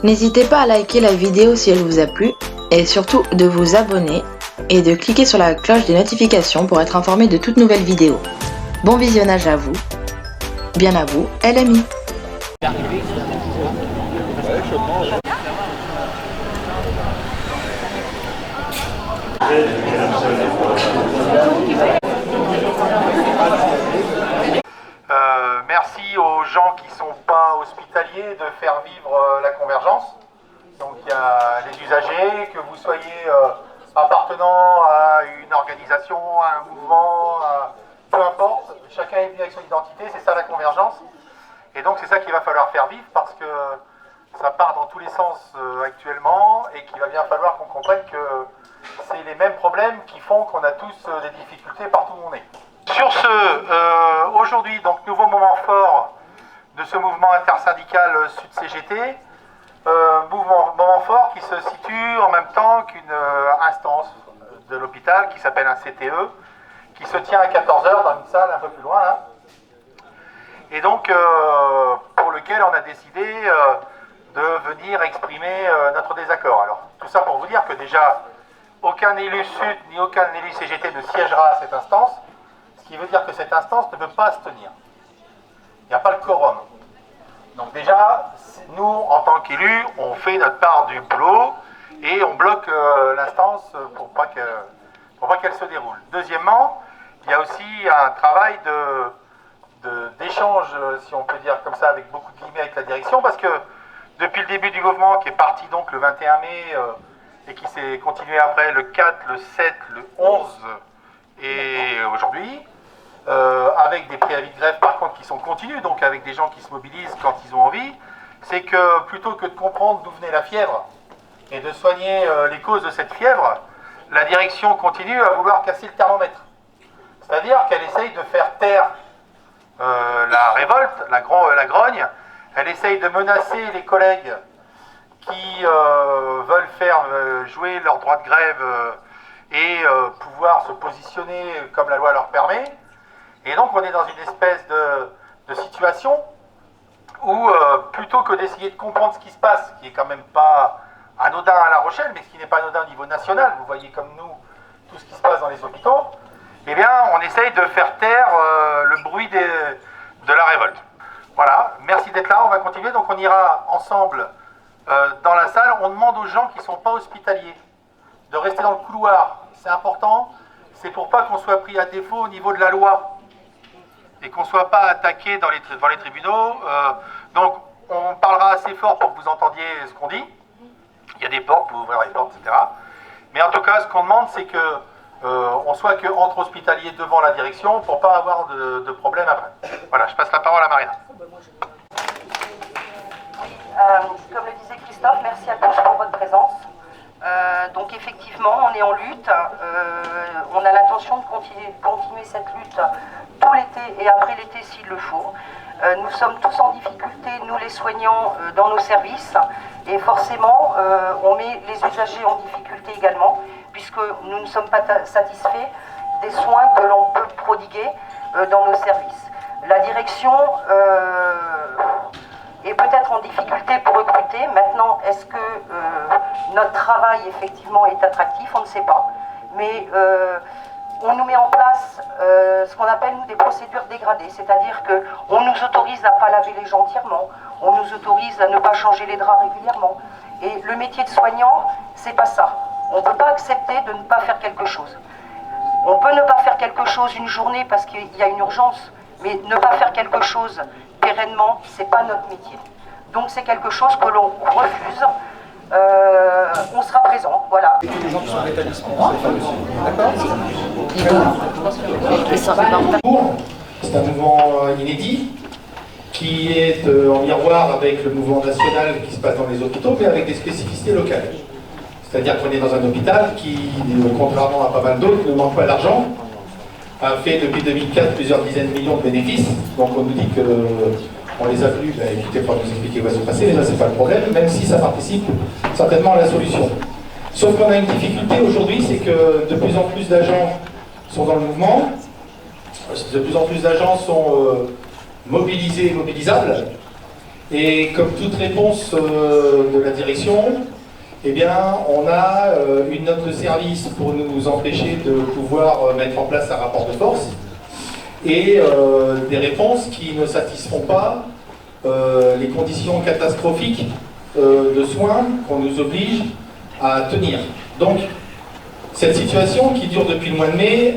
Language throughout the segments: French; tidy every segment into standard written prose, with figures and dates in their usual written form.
N'hésitez pas à liker la vidéo si elle vous a plu et surtout de vous abonner et de cliquer sur la cloche des notifications pour être informé de toute nouvelle vidéo. Bon visionnage à vous, bien à vous, LMI. Merci aux gens qui ne sont pas hospitaliers de faire vivre la convergence. Donc il y a les usagers, que vous soyez appartenant à une organisation, à un mouvement, peu importe, chacun est venu avec son identité, c'est ça la convergence. Et donc c'est ça qu'il va falloir faire vivre parce que ça part dans tous les sens actuellement et qu'il va bien falloir qu'on comprenne que c'est les mêmes problèmes qui font qu'on a tous des difficultés partout où on est. Sur ce, aujourd'hui, donc nouveau moment fort de ce mouvement intersyndical Sud-CGT, moment fort qui se situe en même temps qu'une instance de l'hôpital qui s'appelle un CTE, qui se tient à 14 h dans une salle un peu plus loin là, et donc pour lequel on a décidé de venir exprimer notre désaccord. Alors tout ça pour vous dire que déjà aucun élu Sud ni aucun élu CGT ne siégera à cette instance, ce qui veut dire que cette instance ne peut pas se tenir. Il n'y a pas le quorum. Donc déjà, nous, en tant qu'élus, on fait notre part du boulot et on bloque l'instance pour pas qu'elle se déroule. Deuxièmement, il y a aussi un travail d'échange, si on peut dire comme ça, avec beaucoup de guillemets avec la direction, parce que depuis le début du mouvement, qui est parti donc le 21 mai et qui s'est continué après le 4, le 7, le 11 et aujourd'hui, avec des préavis de grève par contre qui sont continus, donc avec des gens qui se mobilisent quand ils ont envie, c'est que plutôt que de comprendre d'où venait la fièvre et de soigner les causes de cette fièvre, la direction continue à vouloir casser le thermomètre. C'est-à-dire qu'elle essaye de faire taire la révolte, la grogne, elle essaye de menacer les collègues qui veulent faire jouer leur droit de grève et pouvoir se positionner comme la loi leur permet. Et donc on est dans une espèce de situation où plutôt que d'essayer de comprendre ce qui se passe, qui est quand même pas anodin à La Rochelle, mais ce qui n'est pas anodin au niveau national, vous voyez comme nous tout ce qui se passe dans les hôpitaux, eh bien on essaye de faire taire le bruit de la révolte. Voilà, merci d'être là, on va continuer, donc on ira ensemble dans la salle. On demande aux gens qui ne sont pas hospitaliers de rester dans le couloir, c'est important, c'est pour pas qu'on soit pris à défaut au niveau de la loi et qu'on ne soit pas attaqué devant les tribunaux. Donc on parlera assez fort pour que vous entendiez ce qu'on dit. Il y a des portes, vous ouvrir les portes, etc. Mais en tout cas, ce qu'on demande, c'est que on soit qu'entre hospitaliers devant la direction pour pas avoir de problème après. Voilà, je passe la parole à Marina. Comme le disait Christophe, merci à tous pour votre présence. Donc effectivement, on est en lutte. On a l'intention de continuer cette lutte tout l'été et après l'été s'il le faut. Nous sommes tous en difficulté, nous les soignants, dans nos services. Et forcément, on met les usagers en difficulté également, puisque nous ne sommes pas satisfaits des soins que l'on peut prodiguer dans nos services. La direction est peut-être en difficulté pour recruter. Maintenant, est-ce que notre travail effectivement est attractif? On ne sait pas. Mais on nous met en place ce qu'on appelle nous des procédures dégradées, c'est-à-dire qu'on nous autorise à ne pas laver les gens entièrement, on nous autorise à ne pas changer les draps régulièrement. Et le métier de soignant, c'est pas ça. On ne peut pas accepter de ne pas faire quelque chose. On peut ne pas faire quelque chose une journée parce qu'il y a une urgence, mais ne pas faire quelque chose pérennement, c'est pas notre métier. Donc c'est quelque chose que l'on refuse. On sera présent, voilà. Et tous les gens qui sont en rétablissement, d'accord. C'est un mouvement inédit qui est en miroir avec le mouvement national qui se passe dans les hôpitaux, mais avec des spécificités locales. C'est-à-dire qu'on est dans un hôpital qui, contrairement à pas mal d'autres, ne manque pas d'argent, a fait depuis 2004 plusieurs dizaines de millions de bénéfices. Donc on nous dit que on les a vus, écoutez, pour nous expliquer quoi va se passer, mais ça c'est pas le problème, même si ça participe certainement à la solution. Sauf qu'on a une difficulté aujourd'hui, c'est que de plus en plus d'agents sont dans le mouvement, de plus en plus d'agents sont mobilisés et mobilisables, Et comme toute réponse de la direction, eh bien, on a une note de service pour nous empêcher de pouvoir mettre en place un rapport de force et des réponses qui ne satisfont pas les conditions catastrophiques de soins qu'on nous oblige à tenir. Donc, cette situation qui dure depuis le mois de mai,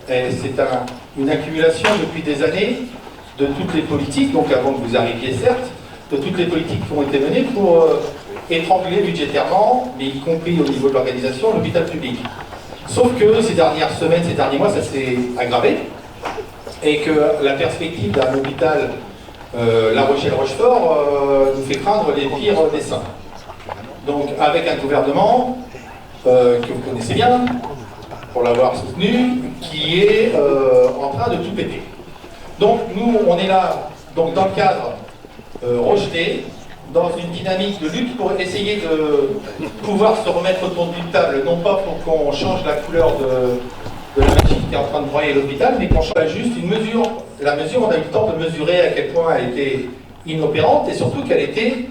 c'est une accumulation depuis des années de toutes les politiques, donc avant que vous arriviez certes, de toutes les politiques qui ont été menées pour étrangler budgétairement, mais y compris au niveau de l'organisation, l'hôpital public. Sauf que ces dernières semaines, ces derniers mois, ça s'est aggravé, et que la perspective d'un hôpital La Rochelle-Rochefort nous fait craindre les pires desseins. Donc avec un gouvernement que vous connaissez bien, pour l'avoir soutenu, qui est en train de tout péter. Donc nous, on est là donc, dans le cadre rejeté, dans une dynamique de lutte pour essayer de pouvoir se remettre autour d'une table, non pas pour qu'on change la couleur de la machine qui est en train de broyer l'hôpital, mais qu'on change juste une mesure. La mesure, on a eu le temps de mesurer à quel point elle était inopérante et surtout qu'elle était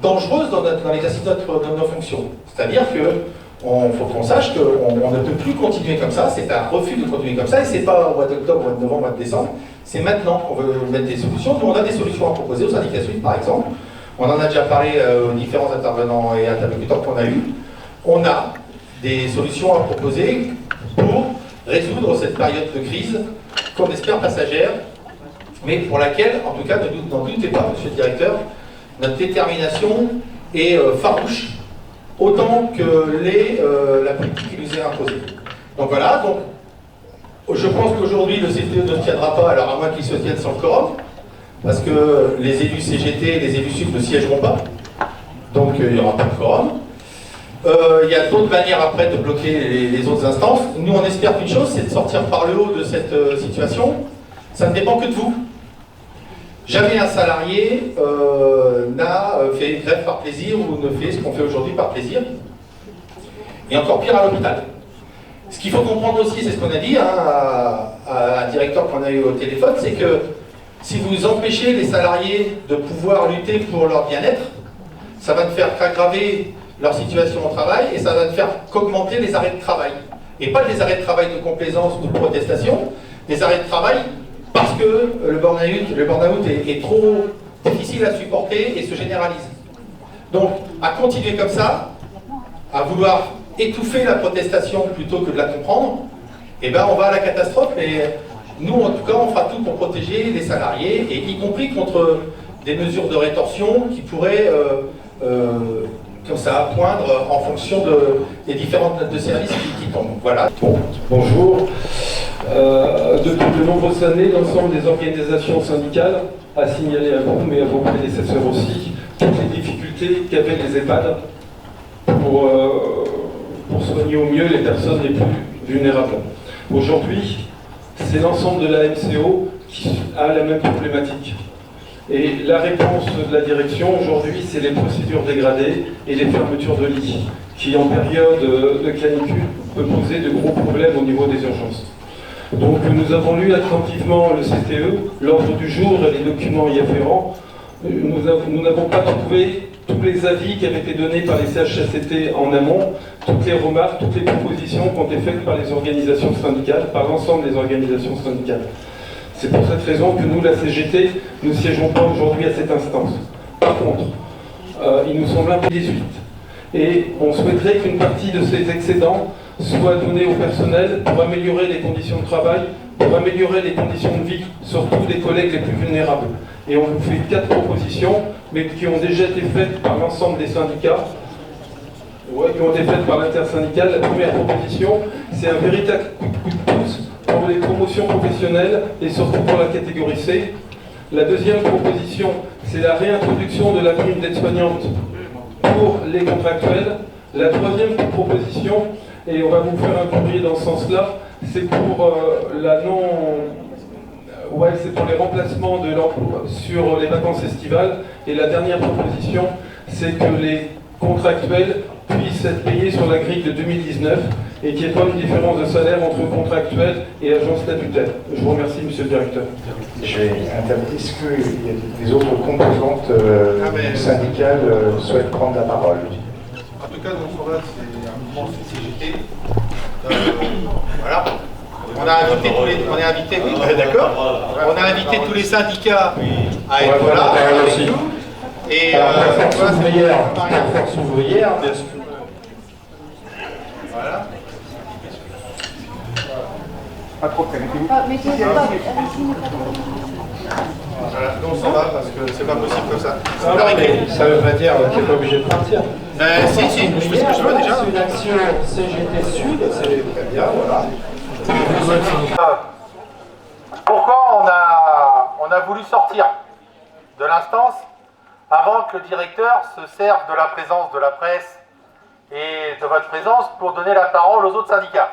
dangereuse dans l'exercice de nos fonctions. C'est-à-dire que faut qu'on sache qu'on ne peut plus continuer comme ça, c'est un refus de continuer comme ça, et c'est pas au mois d'octobre, au mois de novembre, au mois de décembre, c'est maintenant qu'on veut mettre des solutions. Nous, on a des solutions à proposer aux syndicats suisses, par exemple. On en a déjà parlé aux différents intervenants et interlocuteurs qu'on a eus. On a des solutions à proposer pour résoudre cette période de crise qu'on espère passagère, mais pour laquelle, en tout cas, n'en doutez pas, monsieur le directeur, notre détermination est farouche, autant que la politique qui nous est imposée. Donc voilà, donc, je pense qu'aujourd'hui le CTE ne tiendra pas, alors à moins qu'il se tienne sans le quorum, parce que les élus CGT et les élus SUF ne siégeront pas, donc il n'y aura pas de quorum. Il y a d'autres manières après de bloquer les autres instances. Nous on espère qu'une chose, c'est de sortir par le haut de cette situation. Ça ne dépend que de vous. Jamais un salarié n'a fait grève par plaisir ou ne fait ce qu'on fait aujourd'hui par plaisir. Et encore pire à l'hôpital. Ce qu'il faut comprendre aussi, c'est ce qu'on a dit à un directeur qu'on a eu au téléphone, c'est que si vous empêchez les salariés de pouvoir lutter pour leur bien-être, ça va ne faire qu'aggraver leur situation au travail et ça va ne faire qu'augmenter les arrêts de travail. Et pas des arrêts de travail de complaisance ou de protestation, des arrêts de travail parce que le burn-out est trop difficile à supporter et se généralise. Donc, à continuer comme ça, à vouloir étouffer la protestation plutôt que de la comprendre, eh ben on va à la catastrophe. Et nous, en tout cas, on fera tout pour protéger les salariés, et y compris contre des mesures de rétorsion qui pourraient, comme ça, poindre en fonction des différentes notes de service qui tombent. Voilà. Bon, bonjour. Depuis de nombreuses années, l'ensemble des organisations syndicales a signalé à vous, mais à vos prédécesseurs aussi, toutes les difficultés qu'avaient les EHPAD pour soigner au mieux les personnes les plus vulnérables. Aujourd'hui, c'est l'ensemble de la MCO qui a la même problématique. Et la réponse de la direction aujourd'hui, c'est les procédures dégradées et les fermetures de lits, qui en période de canicule peut poser de gros problèmes au niveau des urgences. Donc nous avons lu attentivement le CTE, l'ordre du jour et les documents y afférents. Nous n'avons pas trouvé tous les avis qui avaient été donnés par les CHSCT en amont, toutes les remarques, toutes les propositions qui ont été faites par les organisations syndicales, par l'ensemble des organisations syndicales. C'est pour cette raison que nous, la CGT, ne siégeons pas aujourd'hui à cette instance. Par contre, il nous semble un peu 18. Et on souhaiterait qu'une partie de ces excédents soit donnée au personnel pour améliorer les conditions de travail, pour améliorer les conditions de vie, surtout des collègues les plus vulnérables. Et on vous fait 4 propositions, mais qui ont déjà été faites par l'ensemble des syndicats, qui ont été faites par l'intersyndicale. La première proposition, c'est un véritable coup de pouce pour les promotions professionnelles et surtout pour la catégorie C. La deuxième proposition, c'est la réintroduction de la prime d'aide-soignante pour les contractuels. La troisième proposition, et on va vous faire un courrier dans ce sens-là, c'est pour c'est pour les remplacements de l'emploi sur les vacances estivales. Et la dernière proposition, c'est que les contractuels puissent être payés sur la grille de 2019 et qu'il n'y ait pas une différence de salaire entre contractuels et agents statutaires. Je vous remercie, monsieur le directeur. Est-ce qu'il y a des autres composantes syndicales souhaitent prendre la parole? En tout cas, notre là, c'est un mouvement CGT. Voilà. On a invité tous les, on est invité, oui, d'accord. On a invité tous les syndicats à être là. Et Force ouvrière, voilà. pas trop près. Voilà, nous on s'en va parce que c'est pas possible comme ça. Ça veut pas dire qu'il n'est pas obligé de partir. Si, je fais ce que je veux déjà. C'est une action CGT Sud, c'est très bien, voilà. Pourquoi on a voulu sortir de l'instance avant que le directeur se serve de la présence de la presse et de votre présence pour donner la parole aux autres syndicats?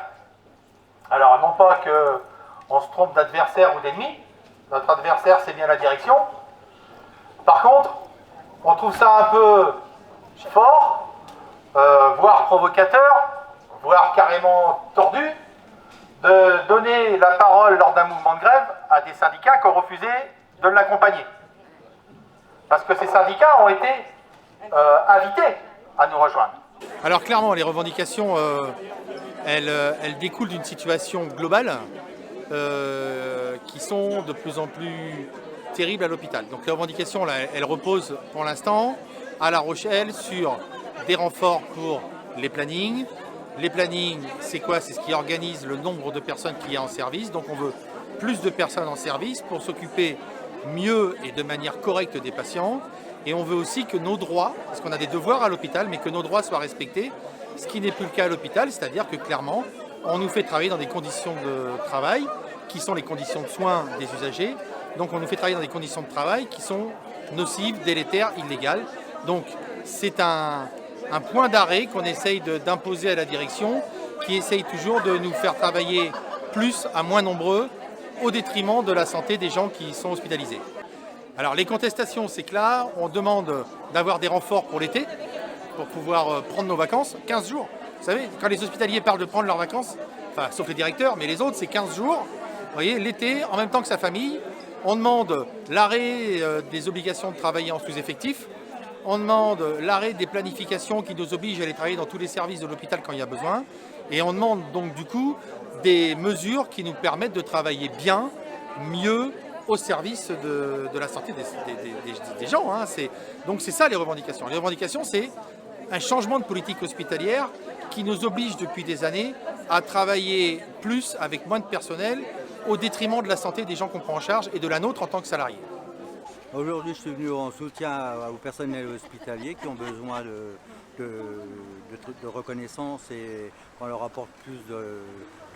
Alors, non pas qu'on se trompe d'adversaire ou d'ennemi, notre adversaire c'est bien la direction. Par contre, on trouve ça un peu fort, voire provocateur, voire carrément tordu, de donner la parole lors d'un mouvement de grève à des syndicats qui ont refusé de l'accompagner. Parce que ces syndicats ont été invités à nous rejoindre. Alors clairement, les revendications, elles découlent d'une situation globale qui sont de plus en plus terribles à l'hôpital. Donc les revendications, là, elles reposent pour l'instant à La Rochelle sur des renforts pour les plannings. Les plannings, c'est quoi? C'est ce qui organise le nombre de personnes qu'il y a en service. Donc on veut plus de personnes en service pour s'occuper mieux et de manière correcte des patients. Et on veut aussi que nos droits, parce qu'on a des devoirs à l'hôpital, mais que nos droits soient respectés, ce qui n'est plus le cas à l'hôpital, c'est-à-dire que clairement, on nous fait travailler dans des conditions de travail qui sont les conditions de soins des usagers. Donc on nous fait travailler dans des conditions de travail qui sont nocives, délétères, illégales. Donc c'est un point d'arrêt qu'on essaye d'imposer à la direction, qui essaye toujours de nous faire travailler plus à moins nombreux, au détriment de la santé des gens qui sont hospitalisés. Alors les contestations, c'est que là, on demande d'avoir des renforts pour l'été, pour pouvoir prendre nos vacances, 15 jours. Vous savez, quand les hospitaliers parlent de prendre leurs vacances, enfin, sauf les directeurs, mais les autres, c'est 15 jours. Vous voyez, l'été, en même temps que sa famille, on demande l'arrêt des obligations de travailler en sous-effectif. On demande l'arrêt des planifications qui nous obligent à aller travailler dans tous les services de l'hôpital quand il y a besoin. Et on demande donc du coup des mesures qui nous permettent de travailler bien, mieux, au service de la santé des gens. Hein. Donc c'est ça les revendications. Les revendications, c'est un changement de politique hospitalière qui nous oblige depuis des années à travailler plus avec moins de personnel au détriment de la santé des gens qu'on prend en charge et de la nôtre en tant que salariés. Aujourd'hui, je suis venu en soutien au personnel hospitalier qui ont besoin de reconnaissance et qu'on leur apporte plus de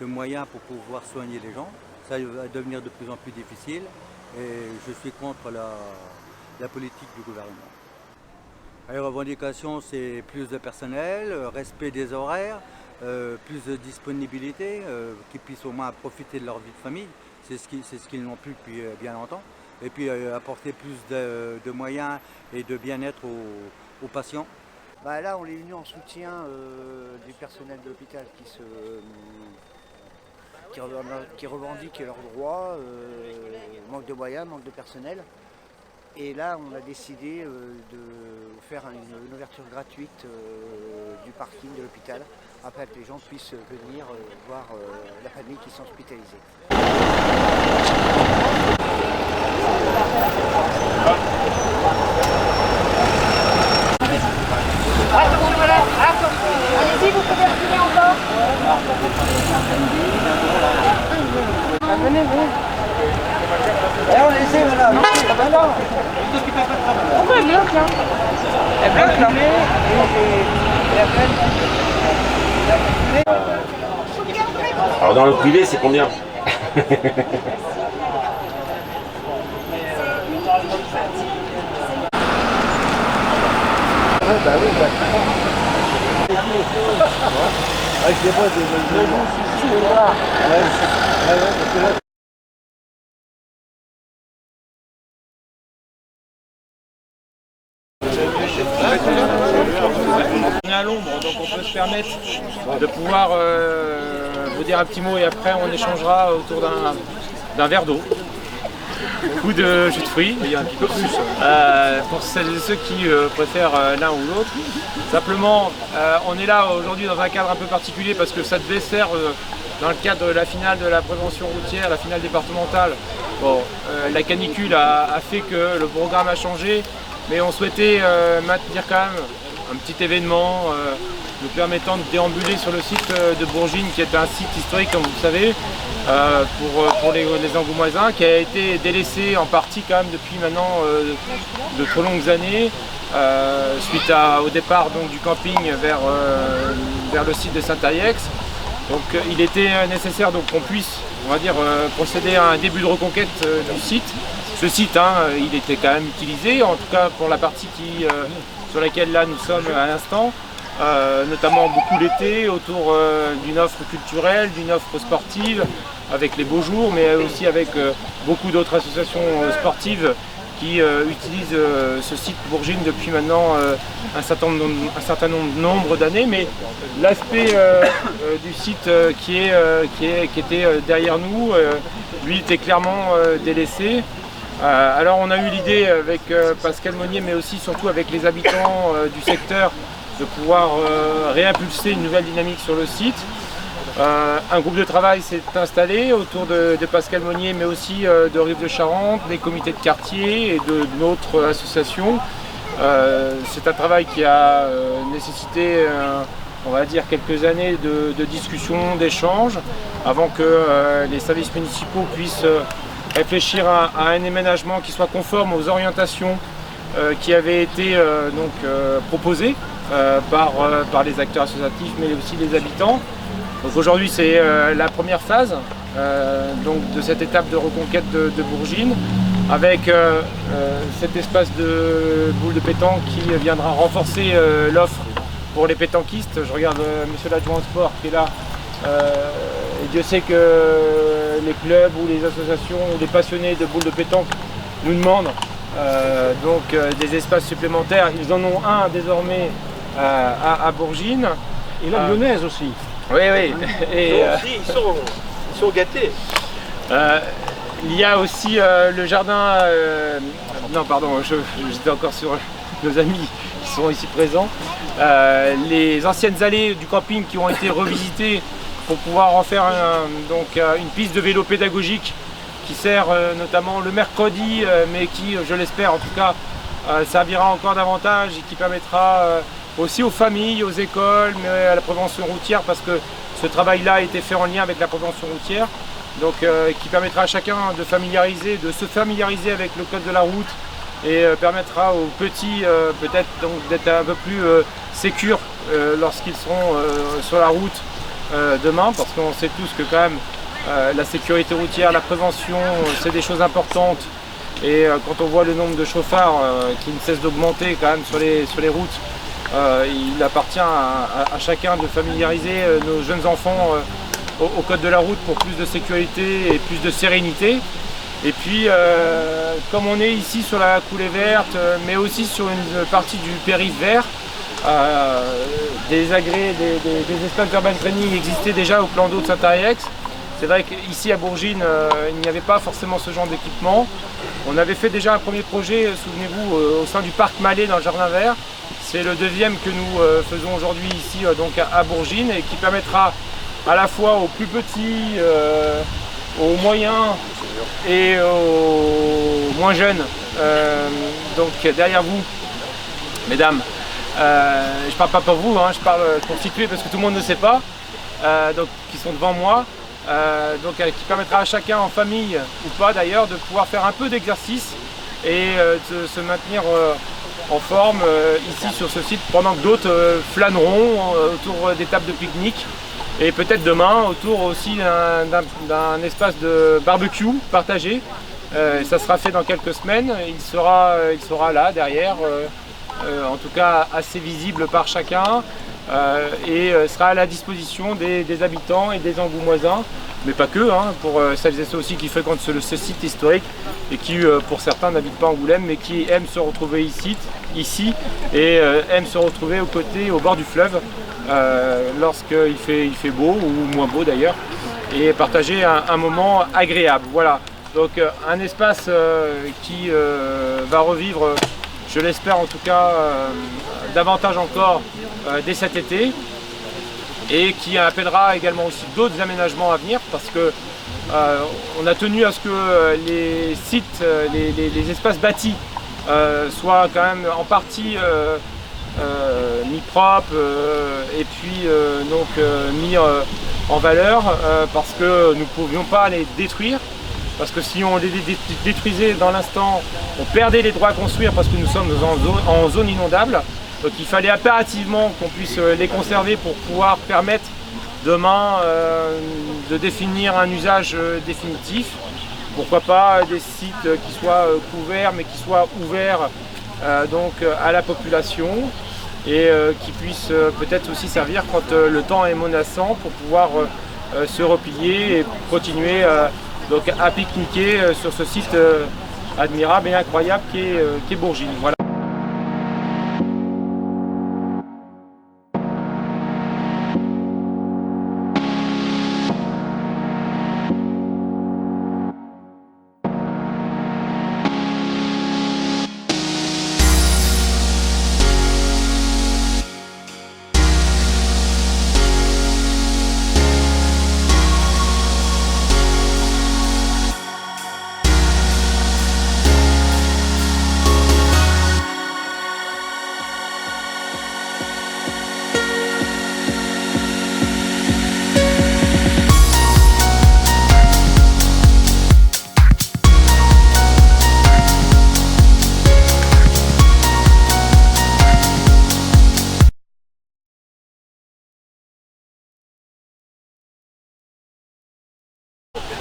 moyens pour pouvoir soigner les gens. Ça va devenir de plus en plus difficile et je suis contre la politique du gouvernement. Les revendications, c'est plus de personnel, respect des horaires, plus de disponibilité, qu'ils puissent au moins profiter de leur vie de famille. C'est ce qu'ils n'ont plus depuis bien longtemps. Et puis apporter plus de moyens et de bien-être aux patients. Bah là, on est venu en soutien du personnel de l'hôpital qui revendique leurs droits, manque de moyens, manque de personnel. Et là, on a décidé de faire une ouverture gratuite du parking de l'hôpital, afin que les gens puissent venir voir la famille qui sont hospitalisées. Allez-y, vous pouvez reculer encore. Venez, venez. On les essaie, madame. Non. Pourquoi elle bloque là? Elle bloque là. Alors dans le privé, c'est combien? On est à l'ombre, donc on peut se permettre de pouvoir vous dire un petit mot et après on échangera autour d'un verre d'eau ou de jus de fruits. Il y a un petit peu plus. Pour celles et ceux qui préfèrent l'un ou l'autre. Simplement, on est là aujourd'hui dans un cadre un peu particulier parce que ça devait faire dans le cadre de la finale de la prévention routière, la finale départementale. Bon, la canicule a fait que le programme a changé, mais on souhaitait maintenir quand même un petit événement nous permettant de déambuler sur le site de Bourgines, qui est un site historique, comme vous le savez, pour les Angoumoisins, qui a été délaissé en partie quand même depuis maintenant de trop longues années, suite au départ donc, du camping vers le site de Saint-Ayex. Donc il était nécessaire qu'on puisse, on va dire, procéder à un début de reconquête du site. Ce site, il était quand même utilisé, en tout cas pour la partie sur laquelle là nous sommes à l'instant, notamment beaucoup l'été, autour d'une offre culturelle, d'une offre sportive, avec les beaux jours, mais aussi avec beaucoup d'autres associations sportives qui utilisent ce site Bourgines depuis maintenant un certain nombre d'années. Mais l'aspect du site qui était derrière nous, lui était clairement délaissé. Alors on a eu l'idée avec Pascal Monnier, mais aussi surtout avec les habitants du secteur, de pouvoir réimpulser une nouvelle dynamique sur le site. Un groupe de travail s'est installé autour de Pascal Monnier, mais aussi de Rive de Charente, des comités de quartier et de notre association. C'est un travail qui a nécessité, on va dire, quelques années de discussion, d'échanges, avant que les services municipaux puissent réfléchir à un aménagement qui soit conforme aux orientations qui avaient été proposées par les acteurs associatifs, mais aussi les habitants. Donc aujourd'hui c'est la première phase de cette étape de reconquête de Bourgines, avec cet espace de boule de pétanque qui viendra renforcer l'offre pour les pétanquistes. Je regarde monsieur l'adjoint sport qui est là, et Dieu sait que les clubs ou les associations ou les passionnés de boules de pétanque nous demandent des espaces supplémentaires. Ils en ont un désormais à Bourgines. Et la lyonnaise aussi. Oui, oui. Et, ils sont gâtés. Il y a aussi le jardin... non, pardon, j'étais encore sur nos amis qui sont ici présents. Les anciennes allées du camping qui ont été revisitées pour pouvoir en faire une piste de vélo pédagogique qui sert notamment le mercredi, mais qui, je l'espère en tout cas, servira encore davantage et qui permettra aussi aux familles, aux écoles, mais à la prévention routière, parce que ce travail-là a été fait en lien avec la prévention routière, donc qui permettra à chacun de se familiariser avec le code de la route et permettra aux petits peut-être d'être un peu plus sécures lorsqu'ils seront sur la route demain, parce qu'on sait tous que quand même la sécurité routière, la prévention, c'est des choses importantes. Et quand on voit le nombre de chauffards qui ne cesse d'augmenter quand même sur les routes, il appartient à chacun de familiariser nos jeunes enfants au code de la route pour plus de sécurité et plus de sérénité. Et puis, comme on est ici sur la coulée verte, mais aussi sur une partie du périph' vert, des espaces urban training existaient déjà au plan d'eau de Saint-Ayex. C'est vrai qu'ici à Bourgines, il n'y avait pas forcément ce genre d'équipement. On avait fait déjà un premier projet, souvenez-vous, au sein du parc Mallet dans le jardin vert. C'est le deuxième que nous faisons aujourd'hui ici donc à Bourgines, et qui permettra à la fois aux plus petits, aux moyens et aux moins jeunes. Donc derrière vous, mesdames, je parle pas pour vous, je parle constitué parce que tout le monde ne sait pas, donc qui sont devant moi. Qui permettra à chacun, en famille ou pas d'ailleurs, de pouvoir faire un peu d'exercice et de se maintenir en forme ici sur ce site, pendant que d'autres flâneront autour des tables de pique-nique, et peut-être demain autour aussi d'un espace de barbecue partagé. Ça sera fait dans quelques semaines. Il sera là derrière, en tout cas assez visible par chacun. Et sera à la disposition des habitants et des Angoumoisins mais pas que, hein, pour celles et ceux aussi qui fréquentent ce site historique et qui, pour certains, n'habitent pas Angoulême, mais qui aiment se retrouver ici et aiment se retrouver au bord du fleuve lorsqu'il fait beau, ou moins beau d'ailleurs, et partager un moment agréable. Voilà, donc un espace qui va revivre, je l'espère en tout cas, davantage encore dès cet été, et qui appellera également aussi d'autres aménagements à venir, parce que on a tenu à ce que les sites, les espaces bâtis soient quand même en partie mis propres et puis donc mis en valeur, parce que nous ne pouvions pas les détruire, parce que si on les détruisait dans l'instant, on perdait les droits à construire, parce que nous sommes en zone inondable. Donc il fallait impérativement qu'on puisse les conserver pour pouvoir permettre demain de définir un usage définitif. Pourquoi pas des sites qui soient couverts, mais qui soient ouverts donc à la population, et qui puissent peut-être aussi servir quand le temps est menaçant, pour pouvoir se replier et continuer donc à pique-niquer sur ce site admirable et incroyable qu'est Bourgine. Voilà.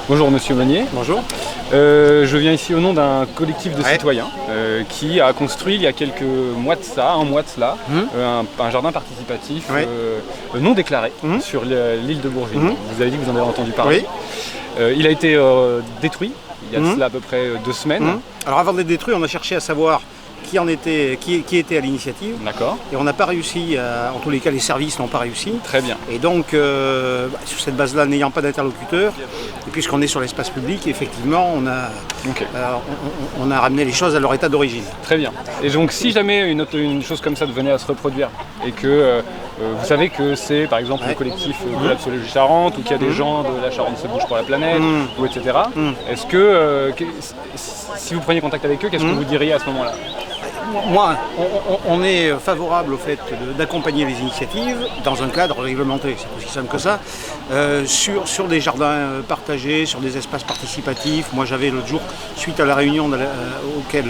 Bonjour Monsieur Meunier. Bonjour. Je viens ici au nom d'un collectif de citoyens qui a construit il y a quelques mois de ça, un jardin participatif non déclaré sur l'île de Bourgine. Vous avez dit que vous en avez entendu parler. Il a été détruit il y a de cela à peu près 2 semaines. Alors avant d'être détruit, on a cherché à savoir qui était à l'initiative. D'accord. Et on n'a pas réussi, en tous les cas les services n'ont pas réussi. Très bien. Et donc, sur cette base-là, n'ayant pas d'interlocuteur, et puisqu'on est sur l'espace public, effectivement, on a ramené les choses à leur état d'origine. Très bien. Et donc, si jamais une chose comme ça venait à se reproduire, et que vous savez que c'est par exemple le collectif de l'Absoluge Charente, ou qu'il y a des gens de la Charente se bouge pour la planète, ou etc. Est-ce que, si vous preniez contact avec eux, qu'est-ce que vous diriez à ce moment-là ? Moi, on est favorable au fait d'accompagner les initiatives dans un cadre réglementé, c'est aussi simple que ça, sur des jardins partagés, sur des espaces participatifs. Moi j'avais l'autre jour, suite à la réunion auquel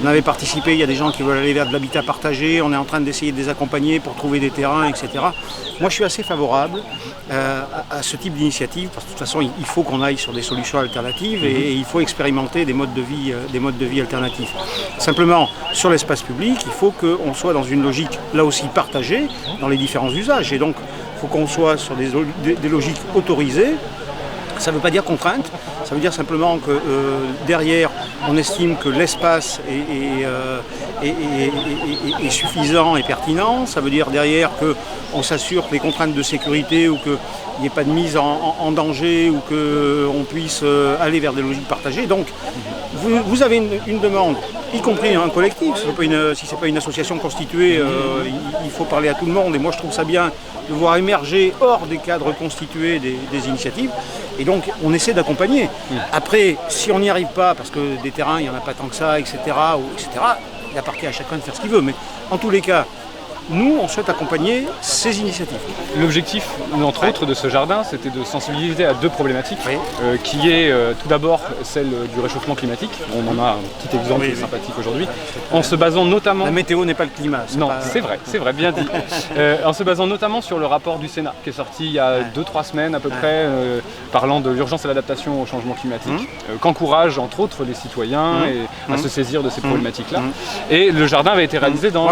on avait participé, il y a des gens qui veulent aller vers de l'habitat partagé, on est en train d'essayer de les accompagner pour trouver des terrains, etc. Moi je suis assez favorable à ce type d'initiative, parce que de toute façon il faut qu'on aille sur des solutions alternatives et il faut expérimenter des modes de vie alternatifs. Simplement, sur l'espace public, il faut qu'on soit dans une logique là aussi partagée dans les différents usages, et donc il faut qu'on soit sur des logiques autorisées. Ça ne veut pas dire contrainte, ça veut dire simplement que derrière on estime que l'espace est suffisant et pertinent. Ça veut dire derrière qu'on s'assure que les contraintes de sécurité, ou qu'il n'y ait pas de mise en danger, ou qu'on puisse aller vers des logiques partagées. Donc vous avez une demande, y compris un collectif. Si ce n'est pas une association constituée, il faut parler à tout le monde, et moi je trouve ça bien de voir émerger hors des cadres constitués des initiatives, et donc on essaie d'accompagner. Après, si on n'y arrive pas, parce que des terrains il n'y en a pas tant que ça, etc., il appartient à chacun de faire ce qu'il veut, mais en tous les cas, nous, on souhaite accompagner ces initiatives. L'objectif, entre autres, de ce jardin, c'était de sensibiliser à 2 problématiques, qui est tout d'abord celle du réchauffement climatique. On en a un petit exemple sympathique aujourd'hui, en se basant notamment... La météo n'est pas le climat. Non, c'est vrai, bien dit. En se basant notamment sur le rapport du Sénat, qui est sorti il y a 2-3 semaines à peu près, parlant de l'urgence et l'adaptation au changement climatique, qu'encourage entre autres les citoyens à se saisir de ces problématiques-là. Et le jardin avait été réalisé dans...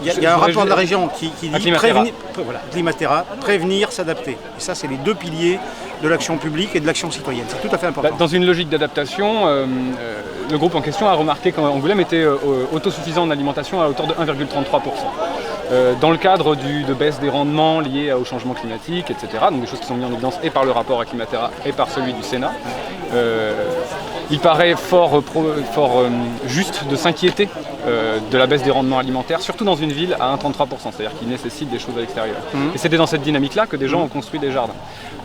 Il y a un rapport de la région qui dit Climatera, prévenir, s'adapter. Et ça, c'est les deux piliers de l'action publique et de l'action citoyenne. C'est tout à fait important. Dans une logique d'adaptation, le groupe en question a remarqué qu'Angoulême était autosuffisant en alimentation à hauteur de 1,33%. Dans le cadre de baisse des rendements liés au changement climatique, etc., donc des choses qui sont mises en évidence et par le rapport à Climatera et par celui du Sénat, il paraît fort juste de s'inquiéter de la baisse des rendements alimentaires, surtout dans une ville à 1,33%, c'est-à-dire qui nécessite des choses à l'extérieur. Et c'était dans cette dynamique-là que des gens ont construit des jardins.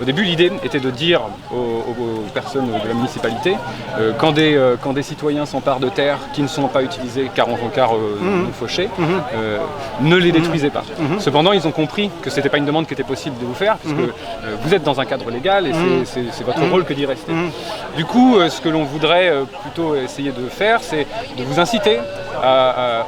Au début, l'idée était de dire aux personnes de la municipalité, quand des citoyens s'emparent de terres qui ne sont pas utilisées car fauchées, ne les détruisez pas. Cependant, ils ont compris que ce n'était pas une demande qui était possible de vous faire, puisque vous êtes dans un cadre légal et c'est votre rôle que d'y rester. Du coup, ce que l'on voudrait plutôt essayer de faire, c'est de vous inciter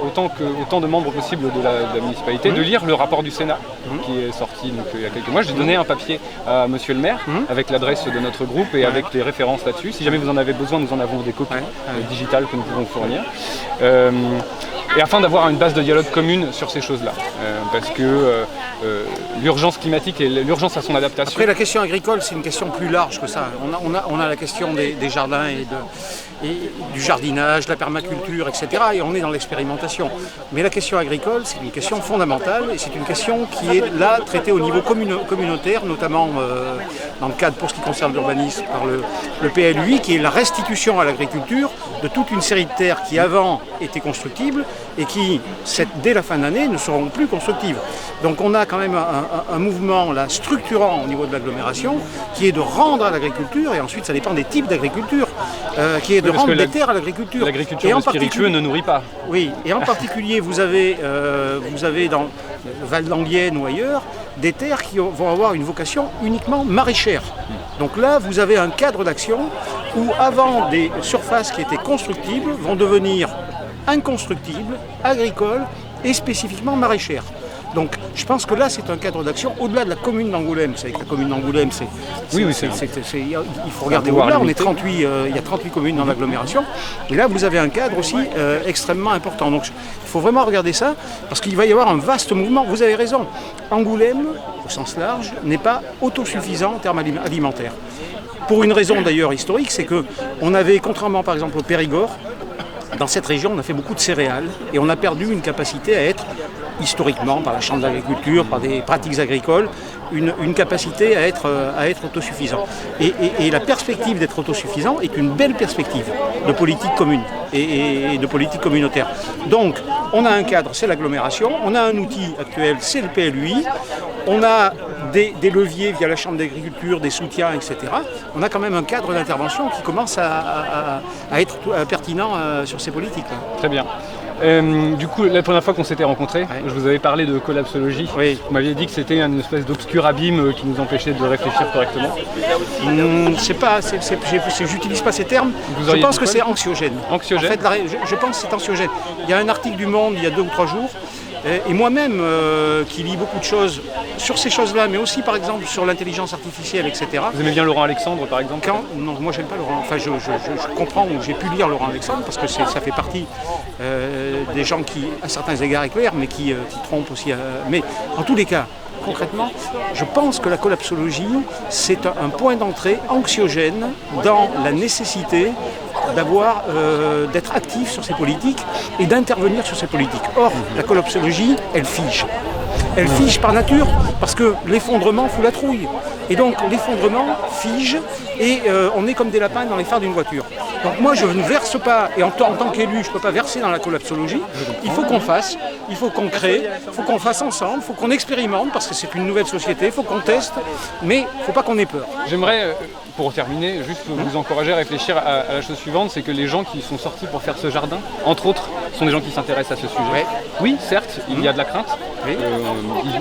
autant de membres possibles de la municipalité de lire le rapport du Sénat qui est sorti donc, il y a quelques mois. J'ai donné un papier à monsieur le maire avec l'adresse de notre groupe et avec les références là-dessus. Si jamais vous en avez besoin, nous en avons des copies digitales que nous pouvons fournir. Et afin d'avoir une base de dialogue commune sur ces choses-là. Parce que l'urgence climatique et l'urgence à son adaptation... Après, la question agricole, c'est une question plus large que ça. On a la question des jardins et du jardinage, de la permaculture, etc. Et on est dans l'expérimentation. Mais la question agricole, c'est une question fondamentale et c'est une question qui est là traitée au niveau communautaire, notamment dans le cadre, pour ce qui concerne l'urbanisme, par le PLUI, qui est la restitution à l'agriculture de toute une série de terres qui avant étaient constructibles et qui, dès la fin d'année, ne seront plus constructives. Donc on a quand même un mouvement là, structurant au niveau de l'agglomération qui est de rendre à l'agriculture, et ensuite ça dépend des types d'agriculture, qui est de rendre des terres à l'agriculture. L'agriculture spiritueux ne nourrit pas. Oui, et en particulier vous avez dans le Val d'Anglienne ou ailleurs des terres qui vont avoir une vocation uniquement maraîchère. Donc là vous avez un cadre d'action où avant des surfaces qui étaient constructibles vont devenir inconstructibles, agricoles et spécifiquement maraîchères. Donc je pense que là c'est un cadre d'action au-delà de la commune d'Angoulême. Vous savez que la commune d'Angoulême, il faut regarder au-delà, il y a 38 communes dans l'agglomération. Et là vous avez un cadre aussi extrêmement important. Donc il faut vraiment regarder ça, parce qu'il va y avoir un vaste mouvement. Vous avez raison, Angoulême, au sens large, n'est pas autosuffisant en termes alimentaires. Pour une raison d'ailleurs historique, c'est qu'on avait, contrairement par exemple au Périgord, dans cette région, on a fait beaucoup de céréales et on a perdu une capacité à être, historiquement, par la Chambre d'agriculture, par des pratiques agricoles, une capacité à être autosuffisant. Et la perspective d'être autosuffisant est une belle perspective de politique commune et de politique communautaire. Donc, on a un cadre, c'est l'agglomération, on a un outil actuel, c'est le PLUI, on a des leviers via la Chambre d'agriculture, des soutiens, etc. On a quand même un cadre d'intervention qui commence à être pertinent sur ces politiques-là. Très bien. Du coup, la première fois qu'on s'était rencontrés, je vous avais parlé de collapsologie. Oui. Vous m'aviez dit que c'était une espèce d'obscur abîme qui nous empêchait de réfléchir correctement. J'utilise pas ces termes. Je pense que c'est anxiogène. Anxiogène. En fait, je pense que c'est anxiogène. Il y a un article du Monde il y a 2 ou 3 jours. Et moi-même, qui lis beaucoup de choses sur ces choses-là, mais aussi par exemple sur l'intelligence artificielle, etc. Vous aimez bien Laurent Alexandre, par exemple? Non, moi j'aime pas Laurent. Enfin, je comprends, ou j'ai pu lire Laurent Alexandre, parce que ça fait partie des gens qui, à certains égards, éclairent, mais qui trompent aussi. Mais en tous les cas, concrètement, je pense que la collapsologie, c'est un point d'entrée anxiogène dans la nécessité d'être actif sur ces politiques et d'intervenir sur ces politiques. Or, la collapsologie, elle fige. Elle fige par nature, parce que l'effondrement fout la trouille. Et donc l'effondrement fige et on est comme des lapins dans les phares d'une voiture. Donc moi je ne verse pas, et en tant qu'élu je ne peux pas verser dans la collapsologie. Il faut qu'on fasse, il faut qu'on crée, il faut qu'on fasse ensemble, il faut qu'on expérimente, parce que c'est une nouvelle société, il faut qu'on teste, mais il ne faut pas qu'on ait peur. J'aimerais, pour terminer, juste vous encourager à réfléchir à la chose suivante, c'est que les gens qui sont sortis pour faire ce jardin, entre autres, sont des gens qui s'intéressent à ce sujet. Oui, certes, il y a de la crainte,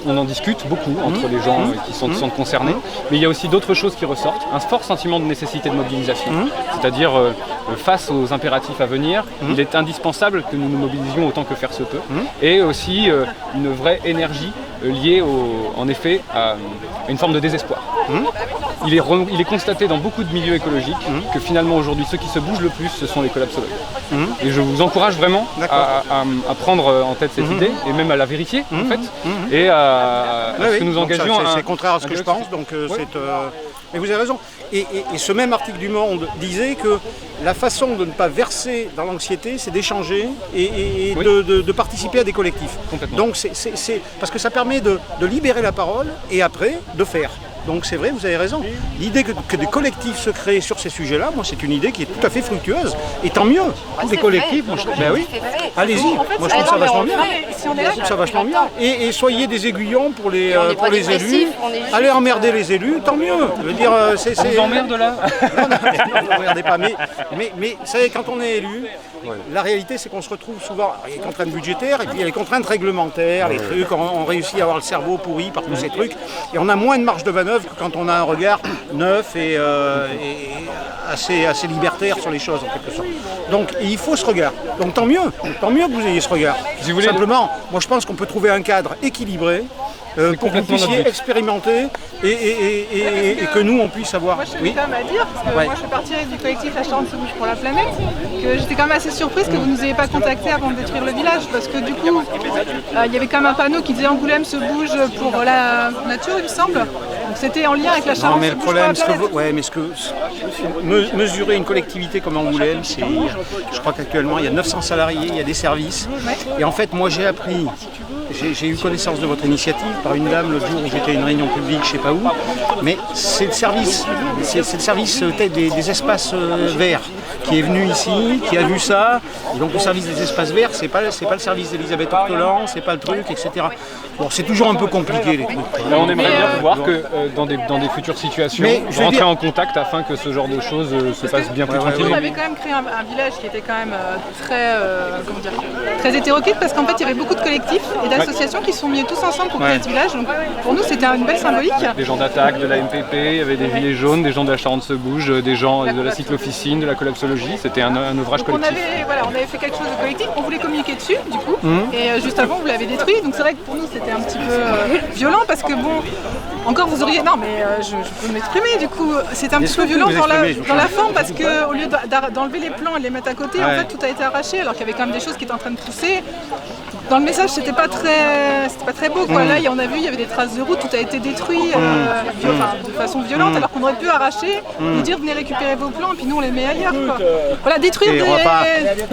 on en discute beaucoup entre les gens qui sont concernés, mais il y a aussi d'autres choses qui ressortent, un fort sentiment de nécessité de mobilisation, c'est-à-dire face aux impératifs à venir, il est indispensable que nous nous mobilisions autant que faire se peut, et aussi une vraie énergie lié en effet à une forme de désespoir. Il est constaté dans beaucoup de milieux écologiques que finalement aujourd'hui ceux qui se bougent le plus ce sont les collapsologues. Et je vous encourage vraiment à prendre en tête cette idée et même à la vérifier en fait et à ce que nous engagions. C'est contraire à ce que je pense, donc mais vous avez raison. Et ce même article du Monde disait que la façon de ne pas verser dans l'anxiété, c'est d'échanger et de participer à des collectifs. Donc c'est parce que ça permet de libérer la parole et après de faire. Donc c'est vrai, vous avez raison. L'idée que des collectifs se créent sur ces sujets-là, moi c'est une idée qui est tout à fait fructueuse. Et tant mieux. Tous les collectifs, moi je trouve, ben oui, allez-y. Moi je trouve ça vachement bien. Je trouve ça vachement bien. Et soyez des aiguillons pour les élus. Allez emmerder les élus, tant mieux. Je veux dire, On vous emmerde là? Non, n'emmerdez pas. Mais vous savez, quand on est élu, la réalité c'est qu'on se retrouve souvent, il y a les contraintes budgétaires et puis il y a les contraintes réglementaires, les trucs, on réussit à avoir le cerveau pourri par tous ces trucs. Et on a moins de marge de manœuvre que quand on a un regard neuf et assez libertaire sur les choses en quelque sorte. Donc il faut ce regard. Donc tant mieux que vous ayez ce regard. Si vous voulez, simplement, moi je pense qu'on peut trouver un cadre équilibré pour que vous puissiez expérimenter et que nous on puisse avoir. Moi je tenais quand même à dire, parce que moi je fais partie du collectif La Charente se bouge pour la planète, que j'étais quand même assez surprise que vous ne nous ayez pas contacté avant de détruire le village, parce que du coup il y avait quand même un panneau qui disait Angoulême se bouge pour la nature il me semble. Donc c'était en lien avec La Charente se bouge pour la planète. Mesurer une collectivité comme Angoulême, c'est, je crois qu'actuellement il y a 900 salariés, il y a des services. Et en fait moi j'ai appris, j'ai eu connaissance de votre initiative par une dame le jour où j'étais à une réunion publique, je ne sais pas où, mais c'est le service, des espaces verts qui est venu ici, qui a vu ça, et donc le service des espaces verts, c'est pas le service d'Elisabeth Ortolan, c'est pas le truc, etc. Bon, c'est toujours un peu compliqué les trucs. Là, on aimerait bien pouvoir que dans des futures situations, rentrer en contact afin que ce genre de choses se passe bien plus tranquillement. On avait quand même créé un village qui était quand même très hétéroclite, parce qu'en fait il y avait beaucoup de collectifs et d'associations qui se sont mis tous ensemble pour créer ce village. Donc pour nous c'était une belle symbolique. Des gens d'attaque, de la MPP, il y avait des Gilets jaunes, des gens de la Charente se bouge, des gens de la cyclo-officine, de la collapsologie. C'était un ouvrage collectif. On avait fait quelque chose de collectif, on voulait communiquer dessus du coup, et juste avant vous l'avez détruit. Donc c'est vrai que pour nous c'était un petit peu violent, parce que bon, encore vous auriez... Non mais je peux m'exprimer du coup, c'était un petit peu violent dans la forme, parce qu'au lieu d'enlever les plans et de les mettre à côté, en fait tout a été arraché alors qu'il y avait quand même des choses qui étaient en train de pousser. Dans le message, c'était pas très beau quoi. Là, on a vu, il y avait des traces de route, tout a été détruit de façon violente, alors qu'on aurait pu arracher, nous dire venez récupérer vos plans, et puis nous on les met ailleurs quoi. Voilà, détruire des...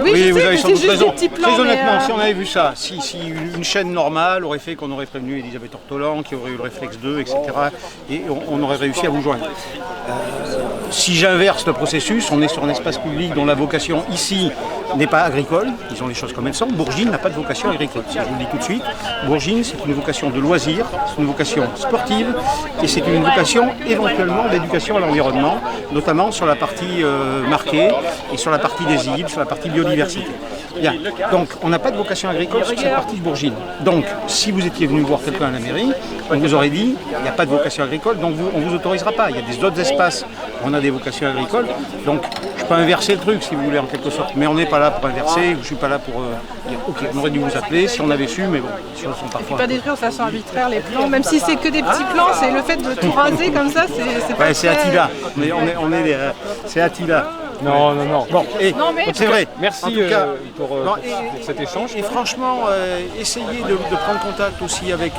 Oui, vous avez sans doute raison. Très honnêtement, si on avait vu ça, si une chaîne normale aurait fait qu'on aurait prévenu Elisabeth Ortolan, qui aurait eu le réflexe 2, etc., et on aurait réussi à vous joindre. Si j'inverse le processus, on est sur un espace public dont la vocation ici n'est pas agricole, disons les choses comme elles sont. Bourgine n'a pas de vocation agricole, ça je vous le dis tout de suite. Bourgine, c'est une vocation de loisir, c'est une vocation sportive et c'est une vocation éventuellement d'éducation à l'environnement, notamment sur la partie marquée et sur la partie des îles, sur la partie biodiversité. Bien. Donc on n'a pas de vocation agricole sur cette partie de Bourgine. Donc si vous étiez venu voir quelqu'un à la mairie, on vous aurait dit il n'y a pas de vocation agricole, donc on ne vous autorisera pas. Il y a des autres espaces où on a des vocations agricoles, donc je peux inverser le truc si vous voulez en quelque sorte, mais on n'est pas là pour inverser, je ne suis pas là pour dire ok, on aurait dû vous appeler si on avait su, mais bon, les choses sont parfois... Pas détruire de façon arbitraire les plans, même si c'est que des petits plans, c'est le fait de tout raser comme ça, c'est pas c'est Attila, c'est Attila. Non. Bon, c'est vrai. Merci pour cet échange. Et franchement, essayez de prendre contact aussi avec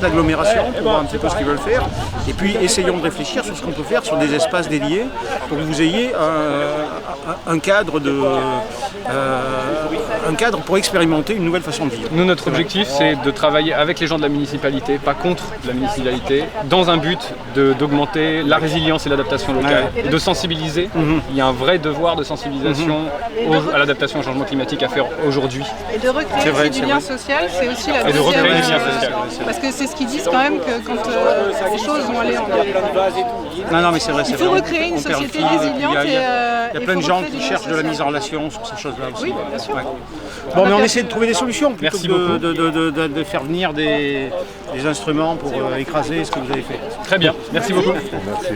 l'agglomération pour voir un petit peu ce qu'ils veulent faire. Et puis essayons de réfléchir sur ce qu'on peut faire sur des espaces dédiés pour que vous ayez un cadre pour expérimenter une nouvelle façon de vivre. Nous, notre objectif, c'est de travailler avec les gens de la municipalité, pas contre la municipalité, dans un but d'augmenter la résilience et l'adaptation locale, de sensibiliser. Il y a un vrai devoir de sensibilisation à l'adaptation au changement climatique à faire aujourd'hui. Et de recréer aussi du lien social, c'est aussi la deuxième... Et de recréer du lien social. Parce que c'est ce qu'ils disent quand même, que quand les choses vont aller en... Non, mais c'est vrai. Il faut recréer une société résiliente. Il y a plein de gens qui cherchent de la mise en relation sur ces choses-là aussi. Oui, bien sûr. Bon, mais on essaie de trouver des solutions plutôt que de faire venir des instruments pour écraser ce que vous avez fait. Très bien, merci beaucoup. Merci.